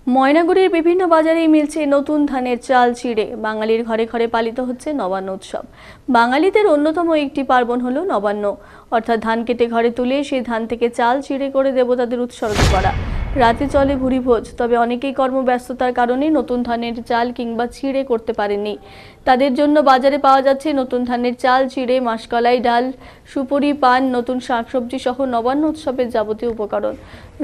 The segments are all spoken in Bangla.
ময়নাগুড়ির বিভিন্ন বাজারেই মিলছে নতুন ধানের চাল চিড়ে। বাঙালির ঘরে ঘরে পালিত হচ্ছে নবান্ন উৎসব। বাঙালিদের অন্যতম একটি পার্বণ হলো নবান্ন, অর্থাৎ ধান কেটে ঘরে তুলে সেই ধান থেকে চাল চিড়ে করে দেবতাদের উৎসর্গ করা। রাতে চলে ভুরিভোজ, তবে অনেকেই কর্মব্যস্ততার কারণে নতুন ধানের চাল কিংবা চিড়ে করতে পারেননি। তাদের জন্য বাজারে পাওয়া যাচ্ছে নতুন ধানের চাল, চিড়ে, মাসকলাই, ডাল, সুপুরি, পান, নতুন শাকসবজি সহ নবান্ন উৎসবের যাবতীয় উপকরণ।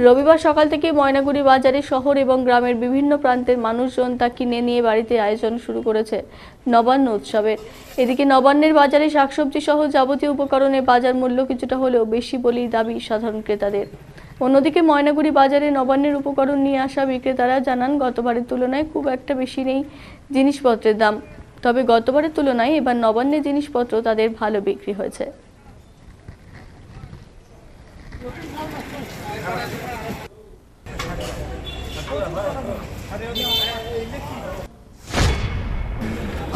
রবিবার সকাল থেকে ময়নাগুড়ি বাজারে শহর এবং গ্রামের বিভিন্ন প্রান্তের মানুষজন তা কিনে নিয়ে বাড়িতে আয়োজন শুরু করেছে নবান্ন উৎসবের। এদিকে নবান্নের বাজারে শাকসবজি সহ যাবতীয় উপকরণের বাজার মূল্য কিছুটা হলেও বেশি বলেই দাবি সাধারণ ক্রেতাদের। অন্যদিকে ময়নাগুড়ি বাজারে নবান্নের উপকরণ নিয়ে আসা বিক্রেতারা জানান, গতবারের তুলনায় খুব একটা বেশি নেই জিনিসপত্রের দাম, তবে গতবারের তুলনায় এবার নবান্নের জিনিসপত্র তাদের ভালো বিক্রি হয়েছে।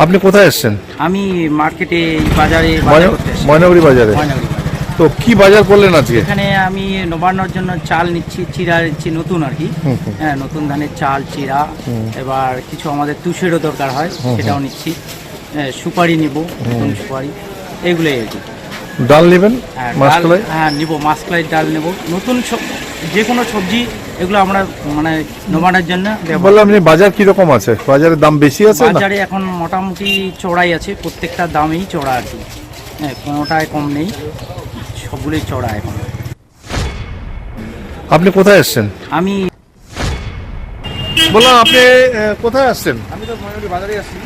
আপনি কোথায় এসেছেন? আমি মার্কেটে বাজারে বাজার করতে এসেছি। ময়নাগুড়ি বাজারে। ময়নাগুড়ি বাজারে। তো কি বাজার করলেন আজকে? এখানে আমি নবান্নর জন্য চাল নিচ্ছি, চিড়া নিচ্ছি নতুন আর কি। হ্যাঁ, নতুন ধানের চাল, চিড়া, এবার কিছু আমাদের তুষেরও দরকার হয় সেটাও নিচ্ছি। সুপারি নিব, নতুন সুপারি, এগুলোই আর কি। ডাল নেবেন? মাসকলাই? হ্যাঁ নিব, মাসকলাই ডাল নেব, নতুন যে কোনো সবজি এগুলো আমরা মানে নবান্নের জন্য। বললাম আপনি বাজার কিরকম আছে? বাজারের দাম বেশি আছে? বাজারে এখন মোটামুটি চড়াই আছে, প্রত্যেকটা দামেই চড়া আর কি। হ্যাঁ, কোনোটায় কম নেই, সবগুলোই চড়া এখন। আপনি কোথায় এসেছেন? আমি বললাম আপনি কোথায় আসছেন? আমি তো ময়নাগুড়ি বাজারে আসছি।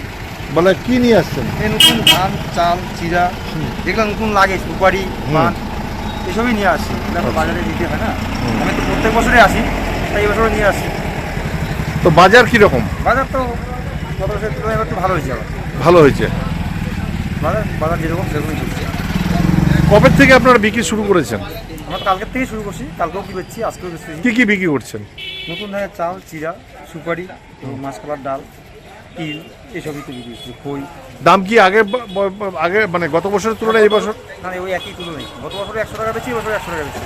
বলে কি নিয়ে আসছেন? এই নতুন ধান, চাল, চিরা, যেগুলো নতুন লাগে, সুপারি, পান, এসবই নিয়ে আসছি। এগুলো বাজারে দিতে হয় না, আমি তো প্রত্যেক বছরে আসি, তাই এই বছরও নিয়ে আসছি। তো বাজার কিরকম? বাজার তো গত বছরের তুলনায় একটু ভালো হয়েছে। আবার ভালো হয়েছে। বাজার যেরকম সেরকমই চলছে। কবে থেকে আপনারা বিক্রি শুরু করেছেন? আমরা তো কালকের থেকেই শুরু করছি, কালকেও কি বেচছি, আজকেও বেচছি। কি কি বিক্রি করছেন? নতুন ধানের চাল, চিরা, সুপারি, মাসকলার ডাল, তিল, এসবই তো বিক্রি করছি। খই। দাম কি আগে মানে গত বছরের তুলনায় এই বছর? না, ওই একই তুলনায়। গত বছরে 100 টাকা বেশি, এই বছরে 100 টাকা বেশি।